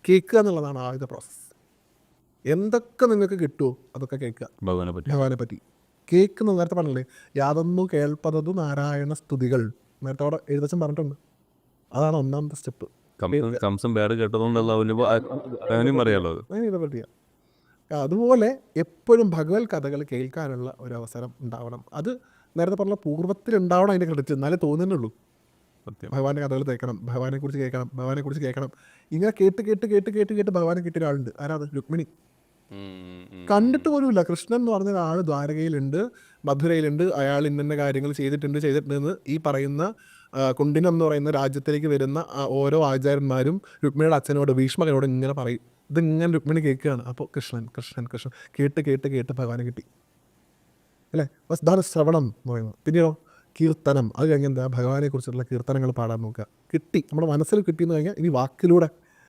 കേൾക്കുക എന്നുള്ളതാണ് ആദ്യത്തെ പ്രോസസ്സ്. എന്തൊക്കെ നിങ്ങൾക്ക് കിട്ടുമോ അതൊക്കെ കേൾക്കുക. ഭഗവാനെ പറ്റി കേൾക്കുന്നത് നേരത്തെ പറഞ്ഞില്ലേ, യാതൊന്നു കേൾപ്പതതു നാരായണ സ്തുതികൾ, നേരത്തെ അവിടെ എഴുതച്ഛൻ പറഞ്ഞിട്ടുണ്ട്. അതാണ് ഒന്നാമത്തെ സ്റ്റെപ്പ്. അതുപോലെ എപ്പോഴും ഭഗവത് കഥകൾ കേൾക്കാനുള്ള ഒരു അവസരം ഉണ്ടാവണം. അത് നേരത്തെ പറഞ്ഞ പൂർവ്വത്തിൽ ഉണ്ടാവണം അതിൻ്റെ ക്രെഡിറ്റ്, എന്നാലേ തോന്നുന്നുള്ളൂ. ഭഗവാന്റെ കഥകൾ കേൾക്കണം, ഭഗവാനെ കുറിച്ച് കേൾക്കണം, ഭഗവാനെ കുറിച്ച് കേൾക്കണം. ഇങ്ങനെ കേട്ട് കേട്ട് കേട്ട് കേട്ട് കേട്ട് ഭഗവാനെ കിട്ടിയ ഒരാളുണ്ട്. ആരാത്? രുക്മിണി. കണ്ടിട്ട് പോലുമില്ല. കൃഷ്ണൻ എന്ന് പറഞ്ഞ ആൾ ദ്വാരകയിലുണ്ട്, മധുരയിലുണ്ട്, അയാൾ ഇന്ന കാര്യങ്ങൾ ചെയ്തിട്ടുണ്ടെന്ന് ഈ പറയുന്ന കുണ്ടിനം എന്ന് പറയുന്ന രാജ്യത്തിലേക്ക് വരുന്ന ഓരോ ആചാര്യന്മാരും രുക്മിണിയുടെ അച്ഛനോട്, ഭീഷ്മകനോട് ഇങ്ങനെ പറയും. ഇതിങ്ങനെ രുക്മിണി കേൾക്കുകയാണ്. അപ്പോൾ കൃഷ്ണൻ കൃഷ്ണൻ കൃഷ്ണൻ കേട്ട് കേട്ട് കേട്ട് ഭഗവാനെ കിട്ടി അല്ലേ. ഇതാണ് ശ്രവണം എന്ന് പറയുന്നത്. പിന്നെയോ കീർത്തനം. അത് കഴിഞ്ഞ് എന്താ, ഭഗവാനെ കുറിച്ചുള്ള കീർത്തനങ്ങൾ പാടാൻ നോക്കുക. കിട്ടി, നമ്മുടെ മനസ്സിൽ കിട്ടിയെന്ന് കഴിഞ്ഞാൽ ഇനി വാക്കിലൂടെ